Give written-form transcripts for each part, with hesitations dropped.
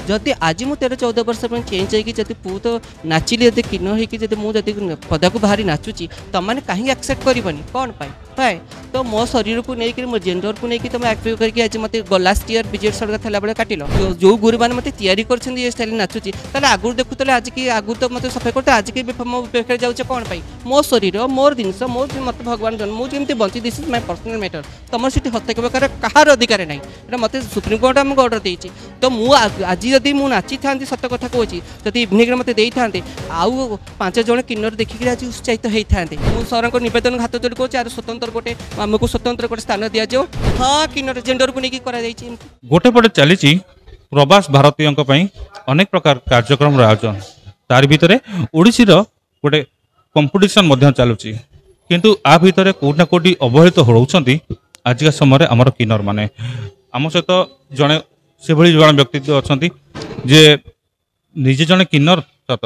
जदि आज मु 13-14 वर्ष चेंज होगी पु तो नाचिली जब किन्न होगी मुझे पदा को बाहरी नाचुची तुमने कहीं एक्सेप्ट करनी कौन पाए पाए तो मो शरीर को लेकिन मो जेंडर को लेकिन तुम एक्सेप्ट करके आज मत लास्ट ईयर विजेट सड़क था बेले काटिल जो गुरु मैंने मत या स्टाइल नाचुची आगुरी देखुले आज की आगु तो मत सफे करते आज की मो पाखे जाऊे कौन पाई मो शरीर मोर जिनस मोर मत भगवान जन्म मुझे bunchy this is my personal matter तुम से हस्तक्षेप कर कहार अधिकार ना ये मत सुप्रीम कोर्ट आमको अर्डर देती तो मुझे आज जदि मुझे नाची था सत कथा कहूँ जब इवनिंग मत दे था आउ 5 जन किन्नर देखिए आज उत्साहित होता मुझे सर को नवेदन हाथ जोड़ी कहूँ आज स्वतंत्र गोटे आमको स्वतंत्र गोटे स्थान दि जाओ हाँ किन्नर जेंडर को लेकिन गोटे पटे चली प्रवास भारतीयों अनेक प्रकार कार्यक्रम आयोजन तार भितर ओडिशीर गोटे कंपटीशन चलुची किंतु आ भितर कोना कोटी अवहेलित होउछंती आजिका समय आमर किन्नर माने आम सहित जड़े से भली जड़े व्यक्ति अच्छा जे निजे जड़े किन्नर सत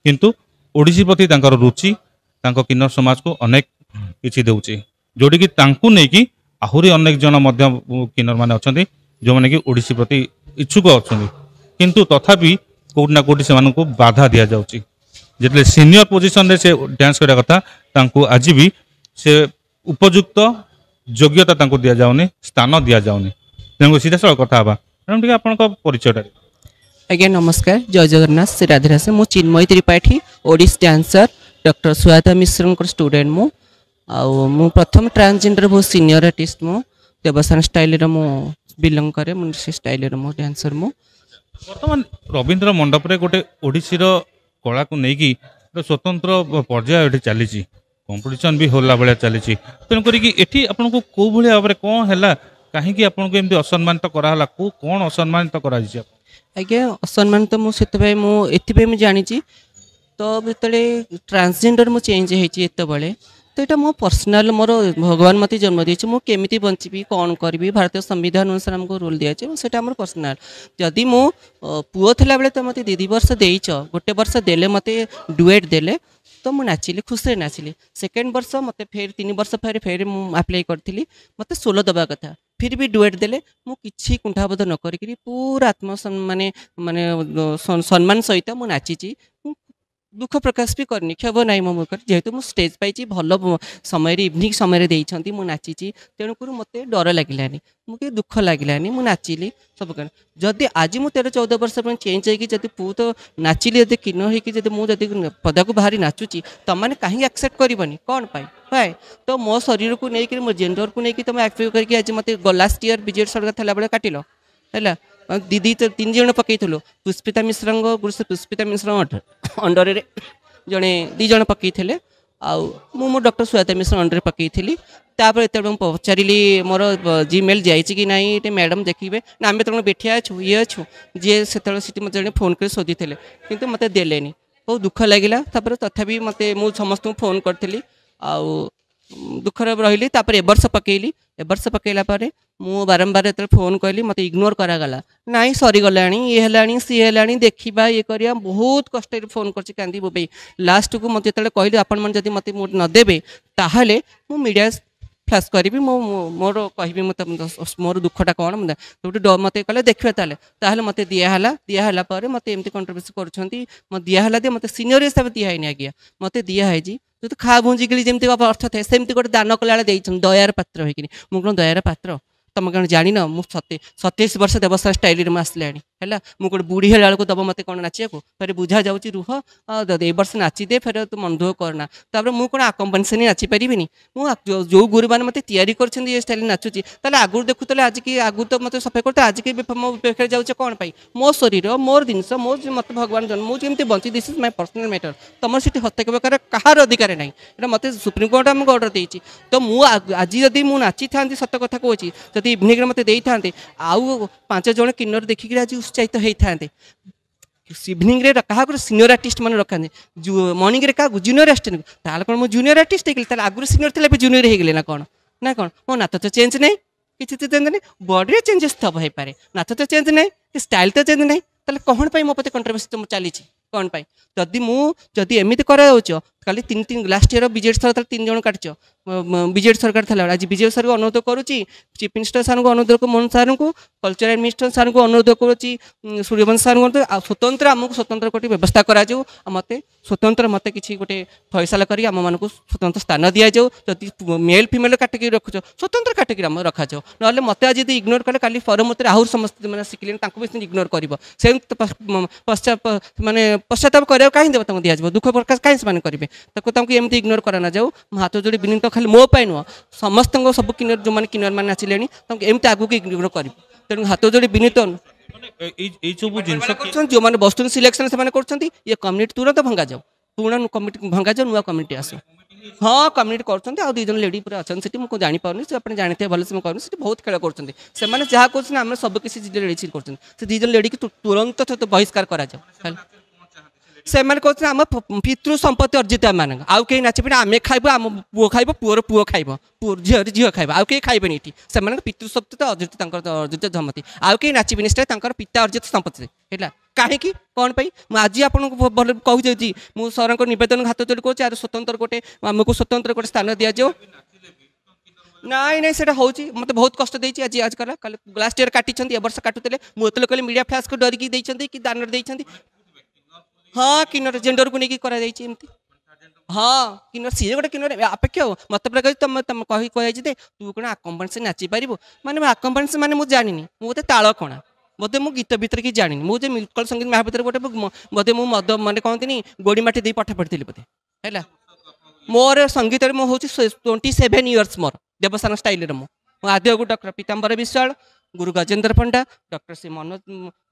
किंतु ओडिशी प्रति रुचि किन्नर समाज को अनेक किसी देउची जोड़ी की तांकु नहीं कि आहुरी अनेक जन किन्नर माने अच्छा जो मैंने कि ओडिशी प्रति इच्छुक अच्छा किंतु तथापि कोटना कोटी से बाधा दि जाउची जितने सीनियर पोजिशन रे से डांस करा कथा तांकु आज भी से उपयुक्त योग्यता तांकु दिया जाउनी स्थान दिया जाउनी तेणु सीधा सड़क कथा हवा मैडम टी आपन परिचय आज्ञा नमस्कार जय जगन्नाथ श्री राधे राधे मु चिन्मयी त्रिपाठी ओडिसी डांसर डॉक्टर सुजाता मिश्र स्टूडेंट मु प्रथम ट्रांसजेंडर बहुत सीनियर आर्टिस्ट मु देवसान स्टाइल मु बिलोंग करे से स्टाइल मु डांसर मु बर्तमान रवींद्र मंडप रे गोटे ओडिसीर कला को लेकिन स्वतंत्र पर्याय चली कंपटीशन भी होला भाया चली तेणुक ये आपन को कौ भाव में कौन है कहीं आपन को एमती असम्मानित कराला को कौन असम्मानित करा आज्ञा असम्मानित मुझे जानी तो जिते ट्रांसजेंडर मु चेंज होते तो यहाँ मो पर्सनाल मोर भगवान मत जन्म दी मुझे बंची कौन करी भारतीय संविधान अनुसार आमको रोल दिया से आम पर्सनाल जदि मु पुओ थला बेले तो मत 2 वर्ष देच गोटे वर्ष देले मत डुएट देले तो मुझे नाचिली खुशी नाचिली सेकेंड वर्ष मत फिर 3 वर्ष फिर आप्लाई करी मत सोलो दबा कथा फिर भी डुएट देले मुझे कुंठाबोध न करी पूरा आत्म माने माने सम्मान सहित मुझे नाची दुख प्रकाश भी करनी क्षोभ ना मो मुख जेहेतु मुझे स्टेज पाई भल समय इवनिंग समय देती मुझे नाची तेणुक मत डर लगे मुझे दुख लगे मुझे नाचिली सब कर जदि आज मुझे 13-14 वर्ष चेंज होगी जब पु तो नाचिली जब किन्न होगी मुझे पदा को बाहरी नाचुची तुमने कहीं एक्सेप्ट करनी कौन पाए पाए तो मो शरीर को लेकिन मो जेंडर को लेकिन तुम एक्सेप्ट करके आज मत लास्ट ईयर विजेट सड़क था बेले काटिल है दीदी तो 3 जन पकईलु पुष्पिता मिश्र गुरु से पुष्पिता मिश्र अंडर जड़े 2 जन पकईले मो डॉक्टर सुजाता मिश्र अंडर पकईली तापर एत पचारि मोर जीमेल जाइए ना ये मैडम देखिए ना आम तुम बैठिया अच्छु ये अच्छु जी से मत जड़े फोन कर शोधी थे कि मत देले बहुत दुख लगे तथापि मत मुझ समस्त फोन करी दुखर रही ए वर्ष पकईली ए वर्ष पकईला मु बारंबार जो फोन कहली मत इग्नोर करागला ना सरीगला ये है सी है देखा ये करिया बहुत कष्ट फोन कर कांदी बोबई लास्ट को मत जो कहली आपण मैंने जब मत नदेवे ताहले मु मीडिया फ्लाश करी मोर कहि मत मोर दुखटा कौन मत कले देखिए ताहले मत दिहला मत एमती कंट्रोवर्सी कर दिहला दे मत सीनियर हिसाब से दिहनी आज्ञा मत दिहई जो खा भुंजिकी जमी अर्थ थे सेमती गोटे दान कला दयार पात्र होगी मुझे कौन दयार पात्र तुम कौन जान मुझे 27 वर्ष देवसा स्टाइल में आसला है मुझे बुढ़ी है दब मत कौन नाचा फिर बुझा जा रुह ए वर्ष नाचिदे फिर तू मन दुख करना तापर मुझे कौन आकम्पानी नाची पारि जो गुरु मैंने मत या स्टाइल नाचुची आगुरी देखुले आज की आगु तो मत सफे करते आज की मो पाखे जाऊे कौन पाई मो शरीर मोर जिनस मोर मत भगवान जन्म मुझे bunchy this is my personal matter तुम से हस्तक्षेप कर कहार अधिकार ना ये मत सुप्रीम कोर्ट आमको अर्डर देती तो मुझे आज जदि मुझे नाची था सत कथा कहूँ जब इवनिंग मत दे था आउ 5 जन किन्नर देखिए आज उत्साहित होता इवनिंग रे क्या सीनियर आर्टिस्ट मैंने रखा मर्निंग रे क्या जूनियर आर्टिस्ट ताल कौन मुझे जूनियर आर्टिस्ट होगी आगुरी सीनियर थे जूनियर होगले ना कौन मो नाच तो चेंज नहीं किसी तो चेंज नहीं बॉडी चेंजेस तो हो पाए नाच तो चेंज नहीं स्टाइल तो चेंज नहीं कौन पाई मो पे कंट्रोवर्सी चली कौन पाई जदि एमती कर କାଲି ତିନି ତିନି ଲାଷ୍ଟ ଇୟର ବିଜେଡି ସରକାର 3 ଜଣ କାଟିଛ ବିଜେଡି ସରକାର ଥିଲା ଆଜି ବିଜେପି ସରକାର ଅନୁରୋଧ କରୁଛି ଚିଫ୍ ମିନିଷ୍ଟର ସାର୍ଙ୍କୁ ଅନୁରୋଧ କରୁ ମୋହନ ସାର୍ଙ୍କୁ କଲଚରାଲ ମିନିଷ୍ଟର ସାର୍ଙ୍କୁ ଅନୁରୋଧ କରୁଛି ସୂର୍ଯ୍ୟବଂଶୀ ସାର୍ଙ୍କୁ ଆଉ ସ୍ୱତନ୍ତ୍ର ଆମକୁ ସ୍ୱତନ୍ତ୍ର ଗୋଟେ ବ୍ୟବସ୍ଥା କରାଯାଉ ଆଉ ମୋତେ ସ୍ୱତନ୍ତ୍ର ମୋତେ କିଛି ଗୋଟେ ଫଇସଲା କରି ଆମମାନଙ୍କୁ ସ୍ୱତନ୍ତ୍ର ସ୍ଥାନ ଦିଆଯାଉ ଯଦି ମେଲ୍ ଫିମେଲ୍ କାଟିକି ରଖୁଛ ସ୍ୱତନ୍ତ୍ର କାଟିକି ଆମ ରଖାଯାଉ ନହେଲେ ମୋତେ ଆଜି ଯଦି ଇଗ୍ନୋର କଲେ କାଲି ପରମତରେ ଆହୁରି ସମସ୍ତେ ମାନେ ଶିଖିଲେଣି ତାଙ୍କୁ ବି ସେମିତି ଇଗ୍ନୋର କରିବ ସେମିତି ମାନେ ପଶ୍ଚାତାପ କରିବାକୁ କାହିଁ ଦେବ ତାଙ୍କୁ ଦିଆଯିବ ଦୁଃଖ ପ୍ରକାଶ କାହିଁ ସେମାନେ କରିବେ ତାଙ୍କୁ ଏମିତି ଇଗ୍ନୋର କରାଯାଉ ମୁଁ ହାତ ଯୋଡ଼ି ବିନୀତ ଖାଲି ମୋ ପାଇଁ ନୁହଁ ସମସ୍ତଙ୍କ ସବୁ କିନର ଯେଉଁମାନେ କିନର ମାନେ ଆସିଲେଣି ତାଙ୍କୁ ଏମିତି ଆଗକୁ ଇଗ୍ନୋର କରିବ ତେଣୁ ହାତ ଯୋଡ଼ି ବିନୀତ ଏଇ ସବୁ ଜିନିଷ କରୁଛନ୍ତି ଯେଉଁମାନେ ବସୁଛନ୍ତି ସିଲେକ୍ସନ ସେମାନେ କରୁଛନ୍ତି ଇଏ କମ୍ୟୁନିଟି ତୁରନ୍ତ ଭଙ୍ଗାଯାଉ ପୁରୁଣା କମିଟି ଭଙ୍ଗାଯାଉ ନୂଆ କମିଟି ଆସୁ ହଁ କମ୍ୟୁନିଟି କରୁଛନ୍ତି ଆଉ 2 ଜଣ ଲେଡି ପୁରା ଅଛନ୍ତି ସେଠି ମୁଁ ଜାଣିପାରୁନି ସେ ଆପଣ ଜାଣିଥିବେ ଭଲସେ ମୁଁ କରୁନି ସେଠି ବହୁତ ଖେଳ କରୁଛନ୍ତି ସେମାନେ ଯାହା କରୁଛନ୍ତି ଆମେ ସବୁ କିଛି ଲେଡି କରୁଛନ୍ତି ସେ 2 ଜଣ ଲେଡିକି ତୁରନ୍ତ ବହିଷ୍କାର କରାଯାଉ ସେମାନେ କହୁଛନ୍ତି ଆମ ପିତୃ ସମ୍ପତ୍ତି ଅର୍ଜିତ ଆମମାନଙ୍କ ଆଉ କେହି ନାଚିବେନି ଆମେ ଖାଇବୁ ଆମ ପୁଅ ଖାଇବ ପୁଅର ପୁଅ ଖାଇବ ଝିଅର ଝିଅ ଖାଇବ ଆଉ କେହି ଖାଇବେନି ଏଠି ସେମାନଙ୍କ ପିତୃ ସମ୍ପତ୍ତି ଅର୍ଜିତ ତାଙ୍କର ଅର୍ଜିତ ସମ୍ପତ୍ତି ଆଉ କେହି ନାଚିବେନି ସେଟା ତାଙ୍କର ପିତା ଅର୍ଜିତ ସମ୍ପତ୍ତି ହେଲା କାହିଁକି କ'ଣ ପାଇଁ ମୁଁ ଆଜି ଆପଣଙ୍କୁ ଭଲ କହୁଛି ମୁଁ ସରଙ୍କ ନିବେଦନ ହାତ ଯୋଡ଼ି କରୁଛି ଆର ସ୍ୱତନ୍ତ୍ର ଗୋଟେ ଆମକୁ ସ୍ୱତନ୍ତ୍ର ଗୋଟେ ସ୍ଥାନ ଦିଆଯାଉ ନାଇଁ ନାଇଁ ସେଟା ହେଉଛି ମୋତେ ବହୁତ କଷ୍ଟ ଦେଇଛି ଆଜି ଆଜିକାଲି କାଲି ଲାଷ୍ଟ ଇୟର କାଟିଛନ୍ତି ଏ ବର୍ଷ କାଟୁଥିଲେ ମୁଁ ଯେତେବେଳେ କହିଲେ ମିଡ଼ିଆ ଫ୍ଲାସ୍କୁ ଡରିକି ଦେଇଛନ୍ତି କି ଦାନରେ ଦେଇଛନ୍ତି ହଁ କିନର ଜେଣ୍ଡରକୁ ନେଇକି କରାଯାଇଛି ଏମିତି ହଁ କିନର ସିଏ ଗୋଟେ କିନର ଅପେକ୍ଷା ମୋତେ ପୁରା କହିଛି ତମେ କହିଯାଇଛି ଯେ ତୁ କ'ଣ ଆକମ୍ପାନ୍ସ ନାଚିପାରିବୁ ମାନେ ଆକମ୍ପାନ୍ସ ମାନେ ମୁଁ ଜାଣିନି ମୁଁ ବୋଧେ ତାଳ କଣା ବୋଧେ ମୁଁ ଗୀତ ଭିତରେ କିଛି ଜାଣିନି ମୁଁ ଯେ ମିଲକଲ ସଙ୍ଗୀତ ମହାଭିତରେ ଗୋଟେ ବୋଧେ ମୁଁ ମଦ ମାନେ କହନ୍ତିନି ଗୋଡ଼ି ମାଟି ଦେଇ ପାଠ ପଢ଼ିଥିଲି ବୋଧେ ହେଲା ମୋର ସଙ୍ଗୀତରେ ମୁଁ ହେଉଛି 27 ଇୟର୍ସ ମୋର ଦେବସାନ ଷ୍ଟାଇଲରେ ମୁଁ ଆଦ୍ୟକୁ doctor Pitambar Biswal Guru Gajendra Panda doctor Shri Manoj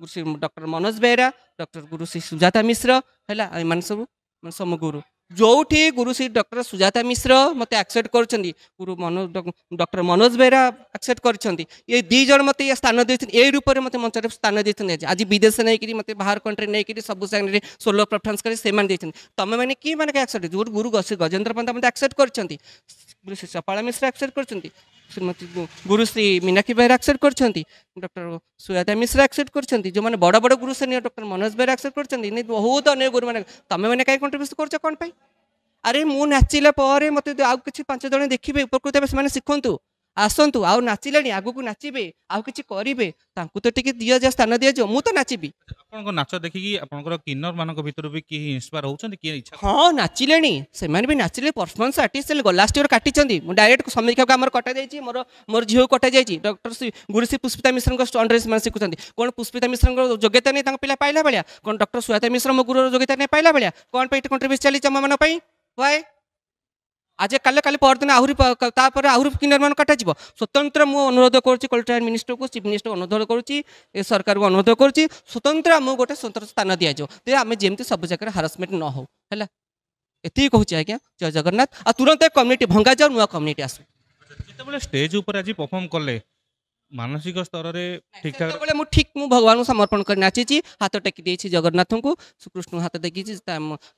Shri doctor Manoj Behera doctor Guru Shri Sujata मिश्र है मान सब सम गुरु जो गुरु श्री डॉक्टर सुजाता मिश्र मत एक्सेप्ट कर गुरु मनोज डॉक्टर मनोज बेहरा एक्सेप्ट कर ये दी जन मत स्थान दे रूप में मत मंच स्थान देते आज विदेश नहीं मत बाहर कंट्री नहीं सब साइड सोलो परफॉर्मेंस कर तुम मैंने कि मैंने एक्सेप्ट गुरु गजेंद्र पंडा मत एक्सेप्ट कर गुरु श्री चपाला मिश्र एक्सेप्ट कर श्रीमती गुरु श्री मीनाक्षी बेहरा एक्सेप्ट कर डॉक्टर सुजाता मिश्र एक्सेप्ट कर जो मैंने बड़ बड़ गुरु से डॉक्टर मनोज बेहरा एक्सेप्ट कर बहुत अनेक गुरु मैंने तुम मैंने कहीं कंट्रीब्यूट कर कौन पाई अरे मु नाचिला मत आउ कि 5 जन देखिए उपकृत हे शिखु आसतु आउ नाचिले आगु को नाचे आउ कि करेंगे तो टे दि जा स्थान दि जाओ तो नाचबी आपन नाच देखिकी आपनकर किन्नर मानक भीतर भी कि इंस्पायर होछन कि इच्छा हां नाचिले से भी नाचिले परफॉर्मेंस आर्टिस्ट लास्ट ईयर काटी डायरेक्ट समीक्षा को आमर कटा जाइए मोर मोर झील कटा जाइए डॉक्टर श्री गुरु श्री पुष्पिता मिश्र अंडर शिखुं कौन पुष्पिता मिश्र योग्यता नहीं पिला पाइला भाया कौन डॉक्टर सुजाता मिश्र मो गुरु योग्यता नहीं पाइला भाया कौन कंट्रीब्यूट चली आम मान वाए आज काले काले परदिन आहरी आहरी किन्नर मान कटा स्वतंत्र मु अनुरोध करुच्ची कल्चरल मिनिस्टर को चीफ मिनिस्टर अनुरोध करुच्ची सरकार को अनुरोध करुच्ची स्वतंत्र आम गोटे स्वतंत्र स्थान दि जाओ आम जमी सब जगह हारासमेंट न हो है ये कहूँ आज्ञा जय जगन्नाथ आ तुरंत कम्युनिटी भंगा जाओ नुआ कम्युनिटी आसू जो स्टेज ऊपर आज परफॉर्म कले मानसिक स्तर में ठीक ठाक मु ठीक मु भगवान को समर्पण कर नाची हाथ टेकी देछि जगन्नाथ को कृष्ण हाथ टेकी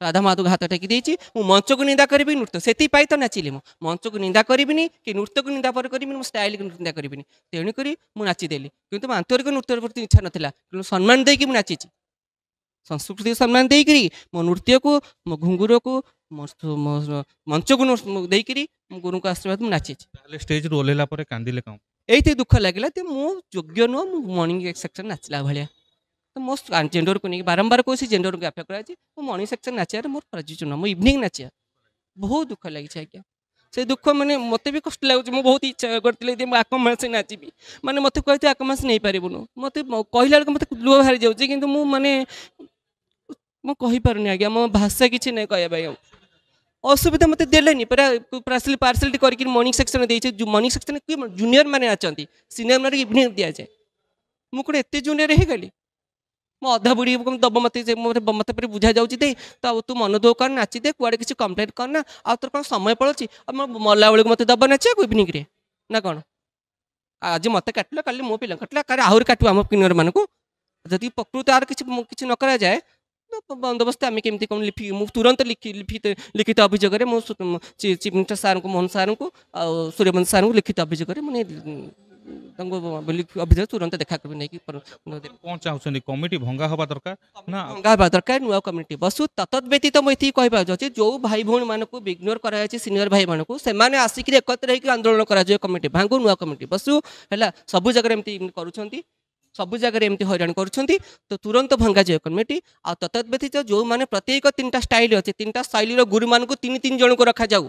राधा माधव हाथ टेकी देछि मु मंच को निंदा करी नृत्य से तो नाचिली मु मंच को निंदा करी कि नृत्य को निंदा पर करी स्टाइल को निंदा करी तेणुक मुझे नाचिदेली कि आंतरिक नृत्य प्रति इच्छा नाला कि सम्मान देकी मुझे नाची संस्कृति सम्मान देकरी मो नृत्य को मो घुंगुर को मो मंच को देकरी मो गुरु को आशीर्वाद मुझे नाची स्टेज रू ओल्हेला पर कांदिले कौन ये दुख लगे तो मो योग्य नुह मु मर्णिंग सेक्शन नाचला भाया तो मो जेंडर को नहीं बारंबार कौन जेंडर को व्याख्या कराई मो मर्णिंग सेक्शन नाचार मोर प्रयोजन नुह मो इवनिंग नाचा बहुत दुख लगी आज्ञा से दुख मैंने मत भी कष्ट लगुच मुझे बहुत इच्छा करी आकमास नाचबी मैंने मत कहते आकमास नहीं पारूनु मत कहला मत लुह बाहरी जाऊँगी कि मैंने मुझे आज्ञा मो भाषा किसी नहीं कह असुविधा मत देलेनी पार्सलिटी करके मर्निंग सेक्शन दे मर्निंग सेक्शन जूनियर मैंने अच्छा सीनियर मैंने इवनिंग दि जाए मुझे एत जूनियर हो गली मो अधा बुढ़ी दब मत मत बुझा जाऊँगी तो तू मन दुख कर नाची दे कुआड़े किसी कंप्लेन करना आ तोर कौन समय पड़ोची मरला बेलू मत दब नाचा इवनिंग रे ना कौन आज मत काटला कल मो पिला काटला कार आहरी काटू आम किन्नर मान को जदि प्रकृति आर किसी न करा जाए तो बंदोबस्त आम केमी कौन लिखी तुरंत लिखित अभियोग चीफ मिनिस्टर सार को मोहन सार को सूर्यवंशी सार को लिखित अभियोग मैंने ଅଭିଯୋଗ ତୁରନ୍ତ ଦେଖା କରିବି ନେଇକି କ'ଣ ଚାହୁଁଛନ୍ତି କମିଟି ଭଙ୍ଗା ହେବା ଦରକାର ନା ଭଙ୍ଗା ହେବା ଦରକାର ନୂଆ କମିଟି ବସୁ ତତ୍ ବ୍ୟତୀତ ମୁଁ ଏତିକି କହିବାକୁ ଚାହୁଁଛି ଯେଉଁ ଭାଇ ଭଉଣୀମାନଙ୍କୁ ଇଗ୍ନୋର କରାଯାଇଛି ସିନିୟର ଭାଇମାନଙ୍କୁ ସେମାନେ ଆସିକି ଏକତ୍ର ହେଇକି ଆନ୍ଦୋଳନ କରାଯିବ କମିଟି ଭାଙ୍ଗୁ ନୂଆ କମିଟି ବସୁ ହେଲା ସବୁ ଜାଗାରେ ଏମିତି କରୁଛନ୍ତି ସବୁ ଜାଗାରେ ଏମିତି ହଇରାଣ କରୁଛନ୍ତି ତ ତୁରନ୍ତ ଭଙ୍ଗାଯିବ କମିଟି ଆଉ ତତ୍ ବ୍ୟତୀତ ଯେଉଁମାନେ ପ୍ରତ୍ୟେକ 3ଟା ଷ୍ଟାଇଲ୍ ଅଛି 3ଟା ଶୈଳୀର ଗୁରୁମାନଙ୍କୁ 3 ଜଣଙ୍କୁ ରଖାଯାଉ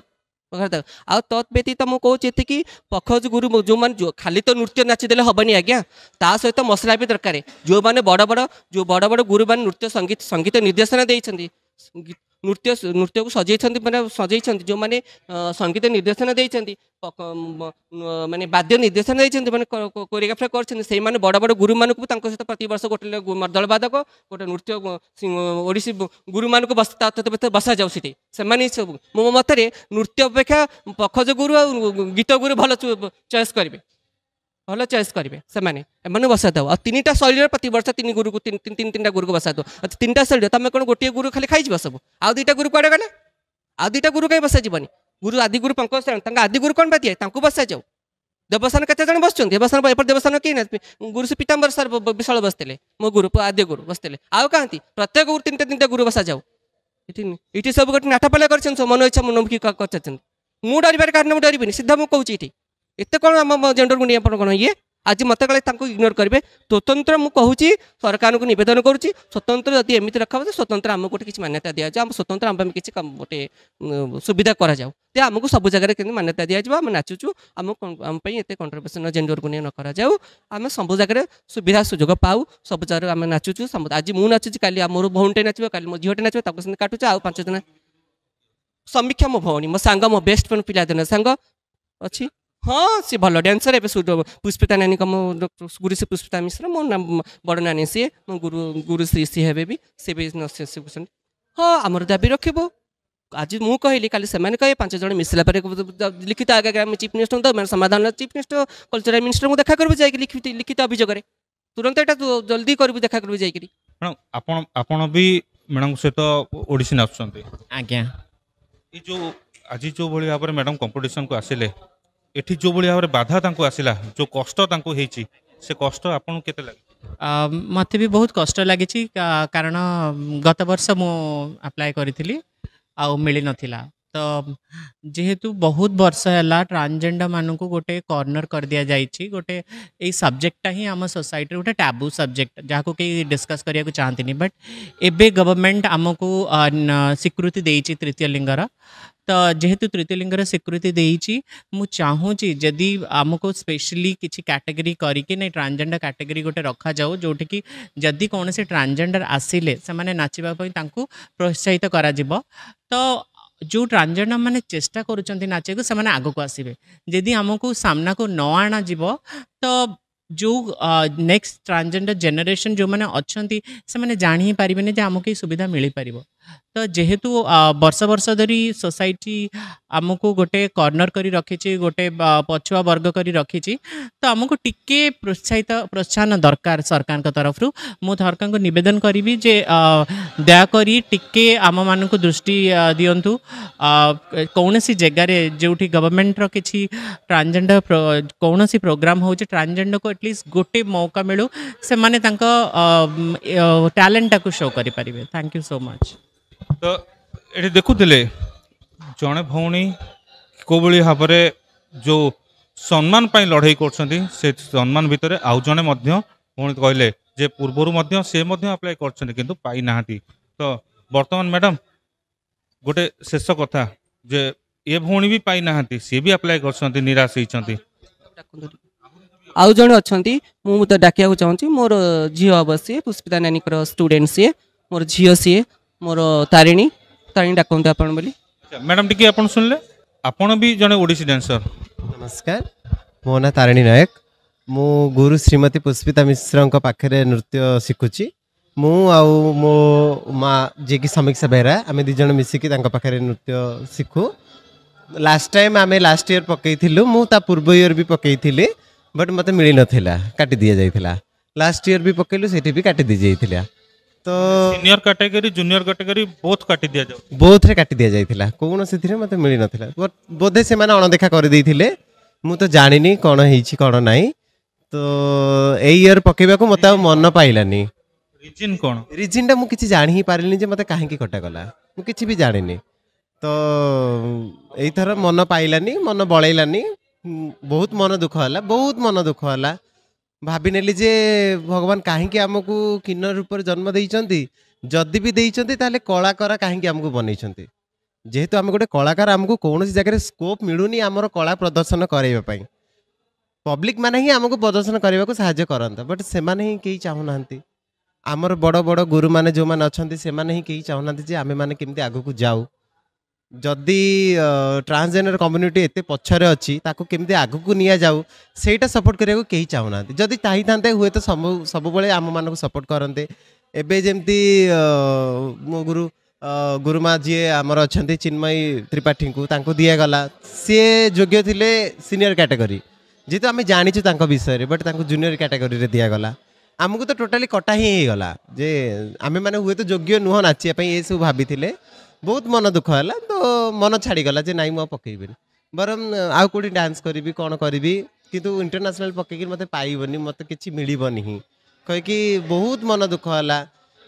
ଆଉ ତତ୍ ବ୍ୟତୀତ ମୁଁ କହୁଛି ଏତିକି ପଖଜ ଗୁରୁ ଯେଉଁମାନେ ଖାଲି ତ ନୃତ୍ୟ ନାଚିଦେଲେ ହେବନି ଆଜ୍ଞା ତା ସହିତ ମସଲା ବି ଦରକାର ଯେଉଁମାନେ ବଡ଼ ବଡ଼ ଗୁରୁମାନେ ନୃତ୍ୟ ସଙ୍ଗୀତ ନିର୍ଦ୍ଦେଶନା ଦେଇଛନ୍ତି ନୃତ୍ୟକୁ ସଜେଇଛନ୍ତି ଯେଉଁମାନେ ସଙ୍ଗୀତ ନିର୍ଦ୍ଦେଶନା ଦେଇଛନ୍ତି ମାନେ ବାଦ୍ୟ ନିର୍ଦ୍ଦେଶନା ଦେଇଛନ୍ତି ମାନେ କୋରିଓଗ୍ରାଫର କରିଛନ୍ତି ସେଇମାନେ ବଡ଼ ବଡ଼ ଗୁରୁମାନଙ୍କୁ ତାଙ୍କ ସହିତ ପ୍ରତିବର୍ଷ ଗୋଟେ ଦଳବାଦକ ଗୋଟେ ନୃତ୍ୟ ଓଡ଼ିଶୀ ଗୁରୁମାନଙ୍କୁ ବସାଯାଉ ସେଠି ସେମାନେ ସବୁ ମୋ ମତରେ ନୃତ୍ୟ ଅପେକ୍ଷା ପଖଜ ଗୁରୁ ଆଉ ଗୀତ ଗୁରୁ ଭଲ ଚଏସ୍ କରିବେ ସେମାନେ ଏମାନେ ବସାଇଦେବ ଆଉ 3ଟା ଶୈଳୀର ପ୍ରତିବର୍ଷ 3 ଗୁରୁକୁ 3ଟା ଗୁରୁକୁ ବସାଇଦେବ 3ଟା ଶୈଳୀର ତମେ କ'ଣ ଗୋଟିଏ ଗୁରୁ ଖାଲି ଖାଇଯିବ ସବୁ ଆଉ 2ଟା ଗୁରୁ କୁଆଡ଼େ ଗଲେ ଆଉ 2ଟା ଗୁରୁ କାହିଁ ବସାଯିବନି ଗୁରୁ ଆଦି ଗୁରୁ ପଙ୍କଜ ତାଙ୍କ ଆଦି ଗୁରୁ କ'ଣ ବାଦିଏ ତାଙ୍କୁ ବସାଯାଉ ଦେବସ୍ଥାନ କେତେ ଜଣ ବସୁଛନ୍ତି ଏପଟେ ଦେବସ୍ଥାନ କେହି ନା ଗୁରୁ ସେ ପୀତାମ୍ବର ସାର୍ ବିଶାଳ ବସିଥିଲେ ମୋ ଗୁରୁ ଆଦି ଗୁରୁ ବସିଥିଲେ ଆଉ କାହାନ୍ତି ପ୍ରତ୍ୟେକ ଗୁରୁ 3ଟା ଗୁରୁ ବସାଯାଉ ଏଠି ସବୁ ଗୋଟେ ନାଟପାଲା କରିଛନ୍ତି ସବୁ ମନ ଇଚ୍ଛା ମନମୁଖୀ କରିଛନ୍ତି ମୁଁ ଡରିବାର କାରଣ ମୁଁ ଡରିବିନି ସିଧା ମୁଁ କହୁଛି ଏଠି ଏତେ କ'ଣ ଆମ ଜେଣ୍ଡରକୁ ନେଇ ଆପଣ କ'ଣ ଇଏ ଆଜି ମୋତେ କାଳେ ତାଙ୍କୁ ଇଗ୍ନୋର କରିବେ ସ୍ୱତନ୍ତ୍ର ମୁଁ କହୁଛି ସରକାରଙ୍କୁ ନିବେଦନ କରୁଛି ସ୍ୱତନ୍ତ୍ର ଯଦି ଏମିତି ରଖାବ ସ୍ୱତନ୍ତ୍ର ଆମକୁ ଗୋଟେ କିଛି ମାନ୍ୟତା ଦିଆଯାଉ ଆମ ସ୍ୱତନ୍ତ୍ର ଆମ ପାଇଁ କିଛି ଗୋଟେ ସୁବିଧା କରାଯାଉ ଯେ ଆମକୁ ସବୁ ଜାଗାରେ କେମିତି ମାନ୍ୟତା ଦିଆଯିବ ଆମେ ନାଚୁଛୁ ଆମ ପାଇଁ ଏତେ କଣ୍ଟ୍ରିବ୍ୟୁସନ୍ ଜେଣ୍ଡରକୁ ନେଇ ନ କରାଯାଉ ଆମେ ସବୁ ଜାଗାରେ ସୁବିଧା ସୁଯୋଗ ପାଉ ସବୁ ଜାଗାରେ ଆମେ ନାଚୁଛୁ ଆଜି ମୁଁ ନାଚୁଛି କାଲି ମୋର ଭଉଣୀଟେ ନାଚିବ କାଲି ମୋ ଝିଅଟେ ନାଚିବ ତାକୁ ସେମିତି କାଟୁଛୁ ଆଉ 5 ଜଣ ସମୀକ୍ଷା ମୋ ଭଉଣୀ ମୋ ସାଙ୍ଗ ମୋ ବେଷ୍ଟ ଫ୍ରେଣ୍ଡ ପିଲାଦିନ ସାଙ୍ଗ ଅଛି ହଁ ସେ ଭଲ ଡ୍ୟାନ୍ସର ଏବେ ପୁଷ୍ପିତା ନାନୀଙ୍କ ମୋ ଗୁରୁ ଶ୍ରୀ ପୁଷ୍ପିତା ମିଶ୍ର ମୋ ବଡ଼ ନାନୀ ସିଏ ମୋ ଗୁରୁ ଶ୍ରୀ ସିଏ ହେବେ ବି ସେ ବି ଶିଖୁଛନ୍ତି ହଁ ଆମର ଦାବି ରଖିବୁ ଆଜି ମୁଁ କହିଲି କାଲି ସେମାନେ କହିବେ 5 ଜଣ ମିଶିଲା ପରେ ଲିଖିତ ଆଗେ ଆମେ ଚିଫ୍ ମିନିଷ୍ଟରଙ୍କୁ ଦେବୁ ସମାଧାନ ଚିଫ୍ ମିନିଷ୍ଟର କଲଚରାଲ ମିନିଷ୍ଟରଙ୍କୁ ଦେଖା କରିବୁ ଯାଇକି ଲିଖିତ ଅଭିଯୋଗରେ ତୁରନ୍ତ ଏଇଟା ଜଲ୍ଦି କରିବୁ ଦେଖା କରିବୁ ଯାଇକିରି ଆପଣ ବି ମ୍ୟାଡ଼ାମଙ୍କ ସହିତ ଓଡ଼ିଶୀ ନାଚୁଛନ୍ତି ଆଜ୍ଞା ଏ ଯେଉଁ ଆଜି ଯେଉଁଭଳି ଭାବରେ ମ୍ୟାଡ଼ାମ କମ୍ପିଟିସନକୁ ଆସିଲେ ଏଠି ଯେଉଁଭଳି ଭାବରେ ବାଧା ତାଙ୍କୁ ଆସିଲା ଯେଉଁ କଷ୍ଟ ତାଙ୍କୁ ହେଇଛି ସେ କଷ୍ଟ ଆପଣଙ୍କୁ କେତେ ଲାଗେ ମୋତେ ବି ବହୁତ କଷ୍ଟ ଲାଗିଛି କାରଣ ଗତ ବର୍ଷ ମୁଁ ଆପ୍ଲାଏ କରିଥିଲି ଆଉ ମିଳିନଥିଲା ତ ଯେହେତୁ ବହୁତ ବର୍ଷ ହେଲା ଟ୍ରାନ୍ସଜେଣ୍ଡର ମାନଙ୍କୁ ଗୋଟେ କର୍ଣ୍ଣର କରିଦିଆଯାଇଛି ଗୋଟେ ଏଇ ସବଜେକ୍ଟଟା ହିଁ ଆମ ସୋସାଇଟିରେ ଗୋଟେ ଟାବୁ ସବଜେକ୍ଟ ଯାହାକୁ କେହି ଡିସ୍କସ୍ କରିବାକୁ ଚାହାନ୍ତିନି ବଟ୍ ଏବେ ଗଭର୍ଣ୍ଣମେଣ୍ଟ ଆମକୁ ସ୍ୱୀକୃତି ଦେଇଛି ତୃତୀୟ ଲିଙ୍ଗର ତ ଯେହେତୁ ତୃତୀୟ ଲିଙ୍ଗର ସ୍ୱୀକୃତି ଦେଇଛି ମୁଁ ଚାହୁଁଛି ଯଦି ଆମକୁ ସ୍ପେଶାଲି କିଛି କ୍ୟାଟେଗୋରୀ କରିକି ନାଇଁ ଟ୍ରାନ୍ସଜେଣ୍ଡର କ୍ୟାଟେଗୋରୀ ଗୋଟେ ରଖାଯାଉ ଯେଉଁଠିକି ଯଦି କୌଣସି ଟ୍ରାନ୍ସଜେଣ୍ଡର ଆସିଲେ ସେମାନେ ନାଚିବା ପାଇଁ ତାଙ୍କୁ ପ୍ରୋତ୍ସାହିତ କରାଯିବ ତ ଯେଉଁ ଟ୍ରାନ୍ସଜେଣ୍ଡର ମାନେ ଚେଷ୍ଟା କରୁଛନ୍ତି ନାଚିବାକୁ ସେମାନେ ଆଗକୁ ଆସିବେ ଯଦି ଆମକୁ ସାମ୍ନାକୁ ନ ଅଣାଯିବ ତ ଯେଉଁ ନେକ୍ସଟ ଟ୍ରାନ୍ସଜେଣ୍ଡର ଜେନେରେସନ୍ ଯେଉଁମାନେ ଅଛନ୍ତି ସେମାନେ ଜାଣି ହିଁ ପାରିବେନି ଯେ ଆମକୁ ଏଇ ସୁବିଧା ମିଳିପାରିବ ତ ଯେହେତୁ ବର୍ଷ ବର୍ଷ ଧରି ସୋସାଇଟି ଆମକୁ ଗୋଟେ କର୍ଣ୍ଣର କରି ରଖିଛି ଗୋଟେ ପଛୁଆ ବର୍ଗ କରି ରଖିଛି ତ ଆମକୁ ଟିକେ ପ୍ରୋତ୍ସାହନ ଦରକାର ସରକାରଙ୍କ ତରଫରୁ ମୁଁ ସରକାରଙ୍କୁ ନିବେଦନ କରିବି ଯେ ଦୟାକରି ଟିକେ ଆମମାନଙ୍କୁ ଦୃଷ୍ଟି ଦିଅନ୍ତୁ କୌଣସି ଜାଗାରେ ଯେଉଁଠି ଗଭର୍ଣ୍ଣମେଣ୍ଟର କିଛି ଟ୍ରାନ୍ସଜେଣ୍ଡର କୌଣସି ପ୍ରୋଗ୍ରାମ ହେଉଛି ଟ୍ରାନ୍ସଜେଣ୍ଡରକୁ ଆଟଲିଷ୍ଟ ଗୋଟେ ମୌକା ମିଳୁ ସେମାନେ ତାଙ୍କ ଟ୍ୟାଲେଣ୍ଟଟାକୁ ଶୋ କରିପାରିବେ ଥ୍ୟାଙ୍କ ୟୁ ସୋ ମଚ୍ ତ ଏଠି ଦେଖୁଥିଲେ ଜଣେ ଭଉଣୀ କେଉଁଭଳି ଭାବରେ ଯେଉଁ ସମ୍ମାନ ପାଇଁ ଲଢ଼େଇ କରୁଛନ୍ତି ସେ ସମ୍ମାନ ଭିତରେ ଆଉ ଜଣେ ମଧ୍ୟ ଭଉଣୀ କହିଲେ ଯେ ପୂର୍ବରୁ ମଧ୍ୟ ସେ ମଧ୍ୟ ଆପ୍ଲାଏ କରିଛନ୍ତି କିନ୍ତୁ ପାଇନାହାନ୍ତି ତ ବର୍ତ୍ତମାନ ମ୍ୟାଡ଼ାମ ଗୋଟେ ଶେଷ କଥା ଯେ ଏ ଭଉଣୀ ବି ପାଇନାହାନ୍ତି ସିଏ ବି ଆପ୍ଲାଏ କରିଛନ୍ତି ନିରାଶ ହେଇଛନ୍ତି ଆଉ ଜଣେ ଅଛନ୍ତି ମୁଁ ତ ଡାକିବାକୁ ଚାହୁଁଛି ମୋର ଝିଅ ହବ ସିଏ ପୁଷ୍ପିତା ନାନୀଙ୍କର ଷ୍ଟୁଡେଣ୍ଟ ସିଏ ମୋର ଝିଅ ସିଏ ମୋର ତାରିଣୀ ଡାକନ୍ତୁ ଆପଣ ବୋଲି ମ୍ୟାଡ଼ାମ ଟିକେ ଆପଣ ଶୁଣିଲେ ଆପଣ ବି ଜଣେ ଓଡ଼ିଶୀ ଡ୍ୟାନ୍ସର ନମସ୍କାର ମୋ ନାଁ ତାରିଣୀ ନାୟକ ମୁଁ ଗୁରୁ ଶ୍ରୀମତୀ ପୁଷ୍ପିତା ମିଶ୍ରଙ୍କ ପାଖରେ ନୃତ୍ୟ ଶିଖୁଛି ମୁଁ ଆଉ ମୋ ମା ଯିଏକି ସମୀକ୍ଷା ବେହେରା ଆମେ 2 ଜଣ ମିଶିକି ତାଙ୍କ ପାଖରେ ନୃତ୍ୟ ଶିଖୁ ଲାଷ୍ଟ ଟାଇମ୍ ଆମେ ଲାଷ୍ଟ ଇୟର ପକେଇଥିଲୁ ମୁଁ ତା ପୂର୍ବ ଇୟର ବି ପକେଇଥିଲି ବଟ୍ ମୋତେ ମିଳିନଥିଲା କାଟି ଦିଆଯାଇଥିଲା ଲାଷ୍ଟ ଇୟର ବି ପକେଇଲୁ ସେଠି ବି କାଟି ଦିଆଯାଇଥିଲା तो senior category junior category both काटी दिया जाउ बोथ रे काटी दिया जाइथिला कोन सेथिरे मते मिली नथिला बोधे से माने अणदेखा कर देइथिले मु तो जानिनी कोन हेछि कोन नाही तो एई इयर पकेबाको मते आ मन पाइलानी ରିଜିନ୍ କ'ଣ? रिजिनटा मु किछि जानि ही पारिलिनी जे मते काहे की कटा गला मु किछि भी जानिनी तो एई थर मन पाइलानी मन बळैलानी बहुत मन दुख होला बहुत मन दुख होला भाभी नेली जे भगवान काहे की हमकु किन्नर रूप जन्म देइचंती जदि भी देइचंती ताले कलाकार काहे की हमकु बनैचंती जेहेतु आम गोटे कलाकार आमको कौन जगह स्कोप मिलूनी आमर कला प्रदर्शन करने पब्लिक माने ही आमको प्रदर्शन करने को साहाय्य करता बट से ही कहीं चाहूना आमर बड़ बड़ गुरु मैंने जो मैंने अच्छा से ही कहीं चाहूना जे आमे मैंने केमती आगु को जाऊ जदि ट्रांसजेंडर कम्युनिटी एत पछरे अच्छी ताको केमती आगु को निया जाऊ सेटा सपोर्ट करने को कहीं चाहूना जदि चाहिए हुए तो सब आम मान सपोर्ट करते एबे जेमती मो गुरुमा जी आमर अच्छा चिन्मयी त्रिपाठी को तांको दिगला सी योग्य थे सीनियर कैटेगरी जेहेतु आम जाचु विषय बट जूनियर कैटेगरी दिगला आमको तो टोटाली कटा ही गला जे आम मैंने हुए तो योग्य नुह नाचिया ये सब भाभी बहुत मन दुख है तो मन छाड़ीगला जे नाई मुझे पकईबी बरम आउ कौटी डांस करी कौन करी कितु इंटरनेशनल पकईक मत पाइबनी मत कि मिलनी कहीकि बहुत मन दुख है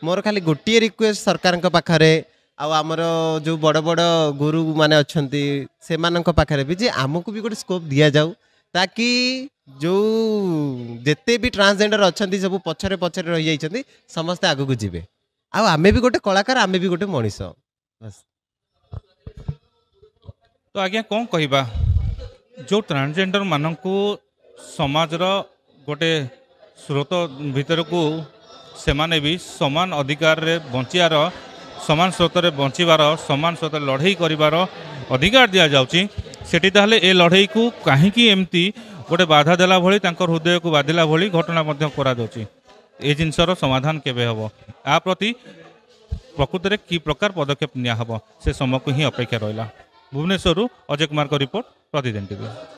मोर खाली गोटे रिक्वेस्ट सरकार पाखरे आमर जो बड़ बड़ गुरु माने अच्छा से पाखरे भी जे आमको भी गोटे स्कोप दि जाऊ ताकि जो जिते भी ट्रांसजेंडर अच्छा सब पछरे पछरे रही जाइछन्ति समस्ते आगु को जीवे आमे भी गोटे कलाकार आमे भी गोटे मनीष बस तो आज्ञा कौन कहबा जो ट्रांसजेंडर मानकू समाजर गोटे स्रोत भीतर को सेमाने भी समान अधिकार रे बंचियार समान स्रोत रे बंचिबार समान स्रोत लड़ाई करिबार अधिकार दिया जाउची सेठी ताहले ए लड़ाई को काहेकि एमती गोटे बाधा देला भली तांकर हृदय को बाधिला भली घटना मध्य करा जाउची ए जिनसर समाधान केबे हबो आ प्रति प्रकृत में कि प्रकार पदक्षेप निया हबो से समय को ही अपेक्षा रहिला भुवनेश्वर अजय कुमार को रिपोर्ट प्रतिदिन टीवी।